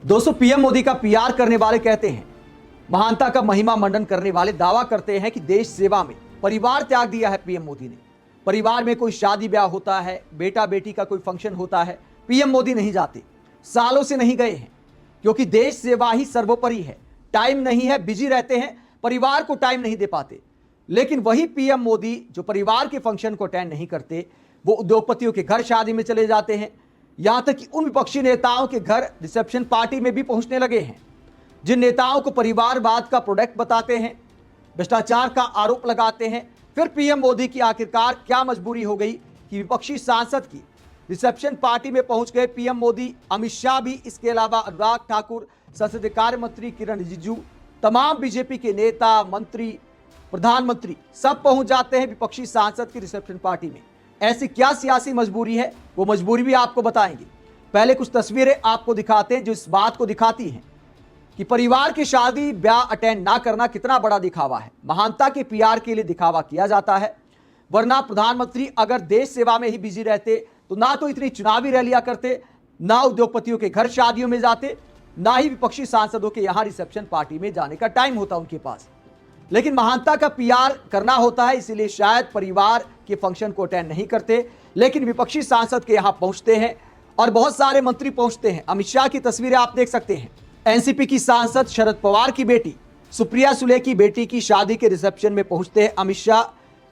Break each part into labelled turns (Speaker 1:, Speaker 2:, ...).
Speaker 1: दोस्तों, पीएम मोदी का पीआर करने वाले कहते हैं, महानता का महिमा मंडन करने वाले दावा करते हैं कि देश सेवा में परिवार त्याग दिया है पीएम मोदी ने। परिवार में कोई शादी ब्याह होता है, बेटा बेटी का कोई फंक्शन होता है, पीएम मोदी नहीं जाते, सालों से नहीं गए हैं, क्योंकि देश सेवा ही सर्वोपरि है। टाइम नहीं है, बिजी रहते हैं, परिवार को टाइम नहीं दे पाते। लेकिन वही पीएम मोदी जो परिवार के फंक्शन को अटेंड नहीं करते, वो उद्योगपतियों के घर शादी में चले जाते हैं, यहां तक कि उन विपक्षी नेताओं के घर रिसेप्शन पार्टी में भी पहुंचने लगे हैं, जिन नेताओं को परिवारवाद का प्रोडक्ट बताते हैं, भ्रष्टाचार का आरोप लगाते हैं। फिर पीएम मोदी की आखिरकार क्या मजबूरी हो गई कि विपक्षी सांसद की रिसेप्शन पार्टी में पहुंच गए पीएम मोदी। अमित शाह भी, इसके अलावा अनुराग ठाकुर, संसदीय कार्य मंत्री किरण रिजिजू, तमाम बीजेपी के नेता, मंत्री, प्रधानमंत्री सब पहुंच जाते हैं विपक्षी सांसद की रिसेप्शन पार्टी में। ऐसी क्या सियासी मजबूरी है, वो मजबूरी भी आपको बताएंगे। पहले कुछ तस्वीरें आपको दिखाते हैं जो इस बात को दिखाती हैं कि परिवार की शादी ब्याह अटेंड ना करना कितना बड़ा दिखावा है। महानता के पीआर के लिए दिखावा किया जाता है, वरना प्रधानमंत्री अगर देश सेवा में ही बिजी रहते तो ना तो इतनी चुनावी रैलियां करते, ना उद्योगपतियों के घर शादियों में जाते, ना ही विपक्षी सांसदों के यहां रिसेप्शन पार्टी में जाने का टाइम होता उनके पास। लेकिन महानता का पीआर करना होता है, इसीलिए शायद परिवार के फंक्शन को अटेंड नहीं करते, लेकिन विपक्षी सांसद के यहां पहुंचते हैं और बहुत सारे मंत्री पहुंचते हैं। अमित शाह की तस्वीरें आप देख सकते हैं। एनसीपी की सांसद शरद पवार की बेटी सुप्रिया सुले की बेटी की शादी के रिसेप्शन में पहुंचते हैं अमित शाह।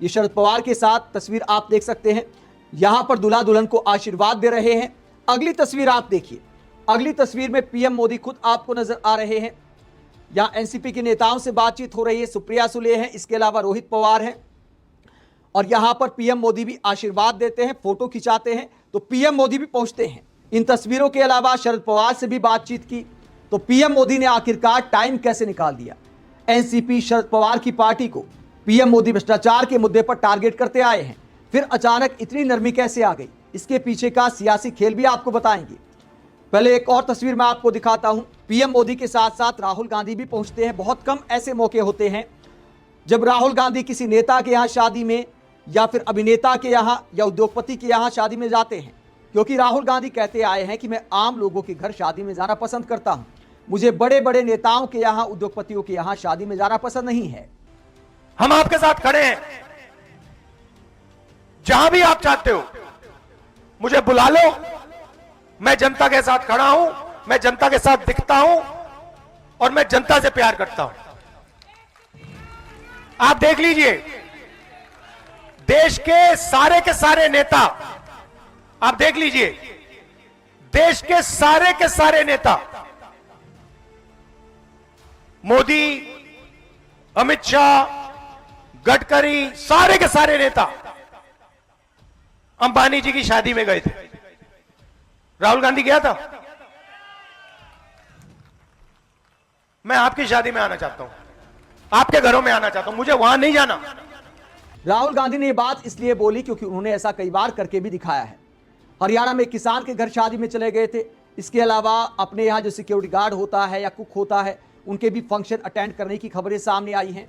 Speaker 1: ये शरद पवार के साथ तस्वीर आप देख सकते हैं। यहां पर दूल्हा दुल्हन को आशीर्वाद दे रहे हैं। अगली तस्वीर आप देखिए। अगली तस्वीर में पीएम मोदी खुद आपको नजर आ रहे हैं। यहां एनसीपी के नेताओं से बातचीत हो रही है। सुप्रिया सुले हैं, इसके अलावा रोहित पवार हैं, और यहां पर पीएम मोदी भी आशीर्वाद देते हैं, फोटो खिंचाते हैं, तो पीएम मोदी भी पहुंचते हैं। इन तस्वीरों के अलावा शरद पवार से भी बातचीत की, तो पीएम मोदी ने आखिरकार टाइम कैसे निकाल दिया। एनसीपी शरद पवार की पार्टी को पीएम मोदी भ्रष्टाचार के मुद्दे पर टारगेट करते आए हैं, फिर अचानक इतनी नरमी कैसे आ गई, इसके पीछे का सियासी खेल भी आपको बताएंगे। पहले एक और तस्वीर मैं आपको दिखाता हूं। पीएम मोदी के साथ साथ राहुल गांधी भी पहुंचते हैं। बहुत कम ऐसे मौके होते हैं जब राहुल गांधी किसी नेता के यहां शादी में, या फिर अभिनेता के यहां, या उद्योगपति के यहां शादी में जाते हैं, क्योंकि राहुल गांधी कहते आए हैं कि मैं आम लोगों के घर शादी में जाना पसंद करता हूं, मुझे बड़े बड़े नेताओं के यहां, उद्योगपतियों के यहां शादी में जाना पसंद नहीं है।
Speaker 2: हम आपके साथ खड़े हैं, जहां भी आप चाहते हो मुझे बुला लो, मैं जनता के साथ खड़ा हूं, मैं जनता के साथ दिखता हूं और मैं जनता से प्यार करता हूं। आप देख लीजिए, देश के सारे नेता, आप देख लीजिए, देश के सारे नेता, मोदी, अमित शाह, गडकरी, सारे के सारे नेता अंबानी जी की शादी में गए थे। राहुल गांधी गया था। मैं आपकी शादी में आना चाहता हूं, आपके घरों में आना चाहता हूं, मुझे वहां नहीं जाना।
Speaker 1: राहुल गांधी ने यह बात इसलिए बोली क्योंकि उन्होंने ऐसा कई बार करके भी दिखाया है। हरियाणा में किसान के घर शादी में चले गए थे। इसके अलावा अपने यहां जो सिक्योरिटी गार्ड होता है या कुक होता है, उनके भी फंक्शन अटेंड करने की खबरें सामने आई हैं।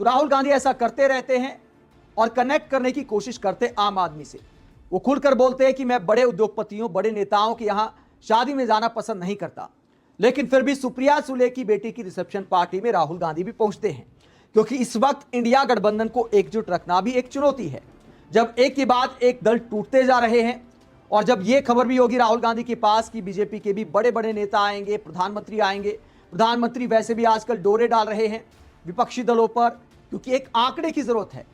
Speaker 1: तो राहुल गांधी ऐसा करते रहते हैं और कनेक्ट करने की कोशिश करते आम आदमी से। वो खुलकर बोलते हैं कि मैं बड़े उद्योगपतियों, बड़े नेताओं के यहां शादी में जाना पसंद नहीं करता, लेकिन फिर भी सुप्रिया सुले की बेटी की रिसेप्शन पार्टी में राहुल गांधी भी पहुंचते हैं, क्योंकि इस वक्त इंडिया गठबंधन को एकजुट रखना भी एक चुनौती है। जब एक के बाद एक दल टूटते जा रहे हैं, और जब यह खबर भी होगी राहुल गांधी के पास कि बीजेपी के भी बड़े बड़े नेता आएंगे, प्रधानमंत्री आएंगे। प्रधानमंत्री वैसे भी आजकल डोरे डाल रहे हैं विपक्षी दलों पर, क्योंकि एक आंकड़े की जरूरत है।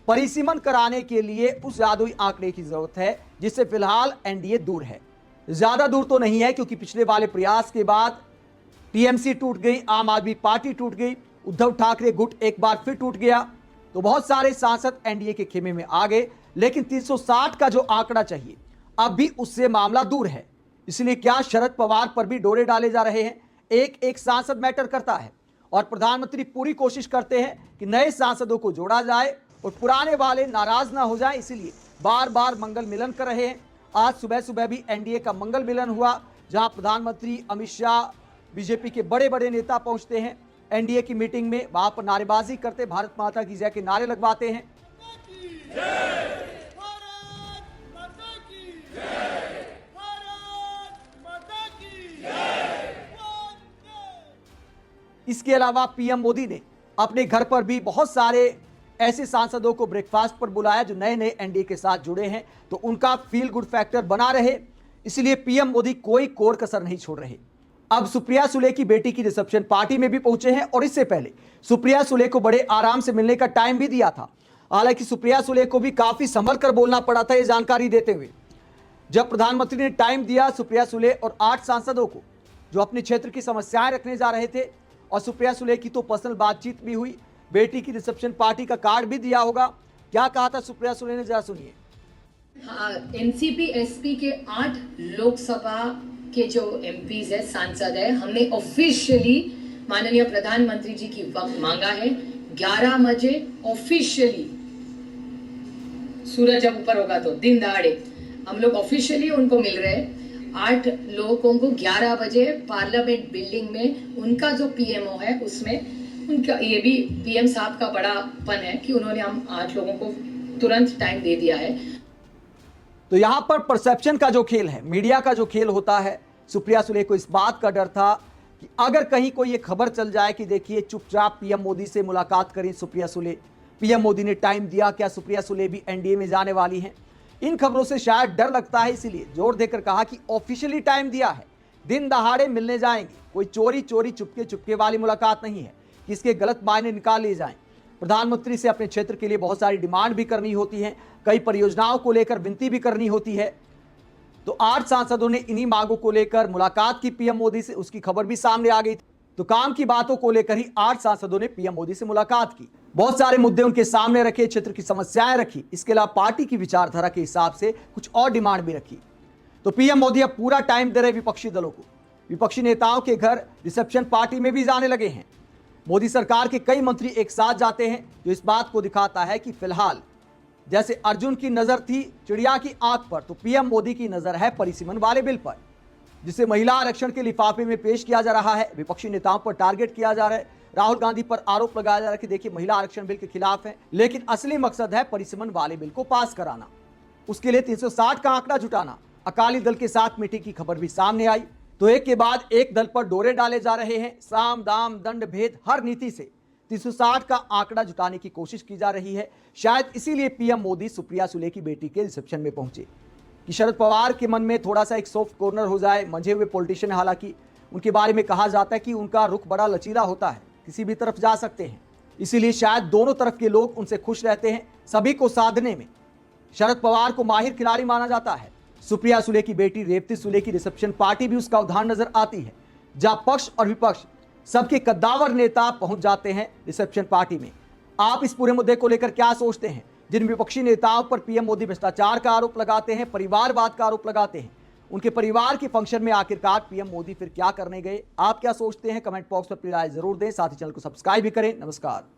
Speaker 1: परिसीमन कराने के लिए उस जादुई आंकड़े की जरूरत है जिससे फिलहाल एनडीए दूर है। ज्यादा दूर तो नहीं है, क्योंकि पिछले वाले प्रयास के बाद टीएमसी टूट गई, आम आदमी पार्टी टूट गई, उद्धव ठाकरे गुट एक बार फिर टूट गया, तो बहुत सारे सांसद एनडीए के खेमे में आ गए। लेकिन 360 का जो आंकड़ा चाहिए, अब भी उससे मामला दूर है। इसलिए क्या शरद पवार पर भी डोरे डाले जा रहे हैं। एक एक सांसद मैटर करता है, और प्रधानमंत्री पूरी कोशिश करते हैं कि नए सांसदों को जोड़ा जाए और पुराने वाले नाराज ना हो जाएं। इसीलिए बार बार मंगल मिलन कर रहे हैं। आज सुबह सुबह भी एनडीए का मंगल मिलन हुआ, जहां प्रधानमंत्री अमित शाह, बीजेपी के बड़े बड़े नेता पहुंचते हैं एनडीए की मीटिंग में। वहां पर नारेबाजी करते, भारत माता की जय के नारे लगवाते हैं।
Speaker 3: भारत माता की जय, भारत माता की जय।
Speaker 1: इसके अलावा पीएम मोदी ने अपने घर पर भी बहुत सारे ऐसे सांसदों को ब्रेकफास्ट पर बुलाया जो नए नए एनडीए के साथ जुड़े हैं, तो उनका फील गुड फैक्टर बना रहे, इसलिए पीएम मोदी कोई कोर कसर नहीं छोड़ रहे। अब सुप्रिया सुले की बेटी की रिसेप्शन पार्टी में भी पहुंचे हैं और इससे पहले सुप्रिया सुले को बड़े आराम से मिलने का टाइम भी दिया था। हालांकि सुप्रिया सुले को भी काफी संभल कर बोलना पड़ा था ये जानकारी देते हुए। जब प्रधानमंत्री ने टाइम दिया सुप्रिया सुले और 8 सांसदों को जो अपने क्षेत्र की समस्याएं रखने जा रहे थे, और सुप्रिया सुले की तो पर्सनल बातचीत भी हुई, बेटी की रिसेप्शन पार्टी का कार्ड भी दिया होगा। क्या कहा था सुप्रिया सुले ने, जरा सुनिए।
Speaker 3: एनसीपी एसपी के 8 लोकसभा के जो एमपीज है, सांसद है, हमने ऑफिशियली माननीय प्रधानमंत्री जी की वक्त मांगा है। 11 बजे ऑफिशियली, सूरज जब ऊपर होगा तो दिन दहाड़े हम लोग ऑफिशियली उनको मिल रहे हैं। 8 लोगों को 11 बजे पार्लियामेंट बिल्डिंग में, उनका जो पीएमओ है उसमें, उनका ये भी पीएम साहब का बड़ापन है कि उन्होंने हम 8 लोगों को तुरंत टाइम दे दिया है।
Speaker 1: तो यहां पर परसेप्शन का जो खेल है, मीडिया का जो खेल होता है, सुप्रिया सुले को इस बात का डर था कि अगर कहीं कोई ये खबर चल जाए कि देखिए चुपचाप पीएम मोदी से मुलाकात करें सुप्रिया सुले, पीएम मोदी ने टाइम दिया, क्या सुप्रिया सुले भी एनडीए में जाने वाली हैं, इन खबरों से शायद डर लगता है, इसीलिए जोर देकर कहा कि ऑफिशियली टाइम दिया है, दिन दहाड़े मिलने जाएंगे, कोई चोरी चोरी चुपके चुपके वाली मुलाकात नहीं है कि इसके गलत मायने निकाल लिए जाएं। प्रधानमंत्री से अपने क्षेत्र के लिए बहुत सारी डिमांड भी करनी होती है, कई परियोजनाओं को लेकर विनती भी करनी होती है। तो 8 सांसदों ने इन्हीं मांगों को लेकर मुलाकात की पीएम मोदी से, उसकी खबर भी सामने आ गई थी। तो काम की बातों को लेकर ही 8 सांसदों ने पीएम मोदी से मुलाकात की, बहुत सारे मुद्दे उनके सामने रखे, क्षेत्र की समस्याएं रखी, इसके अलावा पार्टी की विचारधारा के हिसाब से कुछ और डिमांड भी रखी। तो पीएम मोदी अब पूरा टाइम दे रहे विपक्षी दलों को, विपक्षी नेताओं के घर रिसेप्शन पार्टी में भी जाने लगे हैं। मोदी सरकार के कई मंत्री एक साथ जाते हैं, जो इस बात को दिखाता है कि फिलहाल जैसे अर्जुन की नजर थी चिड़िया की आंख पर, तो पीएम मोदी की नजर है परिसीमन वाले बिल पर, जिसे महिला आरक्षण के लिफाफे में पेश किया जा रहा है। विपक्षी नेताओं पर टारगेट किया जा रहा है, राहुल गांधी पर आरोप लगाया जा रहा है कि देखिए महिला आरक्षण बिल के खिलाफ है, लेकिन असली मकसद है परिसीमन वाले बिल को पास कराना, उसके लिए 360 का आंकड़ा जुटाना। अकाली दल के साथ मीटिंग की खबर भी सामने आई। तो एक के बाद एक दल पर डोरे डाले जा रहे हैं, साम दाम दंड भेद हर नीति से 360 का आंकड़ा जुटाने की कोशिश की जा रही है। शायद इसीलिए पीएम मोदी सुप्रिया सुले की बेटी के रिसेप्शन में पहुंचे कि शरद पवार के मन में थोड़ा सा एक सॉफ्ट कॉर्नर हो जाए। मंझे हुए पॉलिटिशियन, हालांकि उनके बारे में कहा जाता है कि उनका रुख बड़ा लचीला होता है, किसी भी तरफ जा सकते हैं, इसीलिए शायद दोनों तरफ के लोग उनसे खुश रहते हैं। सभी को साधने में शरद पवार को माहिर खिलाड़ी माना जाता है। सुप्रिया सुले की बेटी रेवती सुले की रिसेप्शन पार्टी भी उसका उदाहरण नजर आती है, जहां पक्ष और विपक्ष सबके कद्दावर नेता पहुंच जाते हैं रिसेप्शन पार्टी में। आप इस पूरे मुद्दे को लेकर क्या सोचते हैं? जिन विपक्षी नेताओं पर पीएम मोदी भ्रष्टाचार का आरोप लगाते हैं, परिवारवाद का आरोप लगाते हैं, उनके परिवार के फंक्शन में आखिरकार पीएम मोदी फिर क्या करने गए? आप क्या सोचते हैं? कमेंट बॉक्स में अपनी राय जरूर दें, साथ ही चैनल को सब्सक्राइब भी करें। नमस्कार।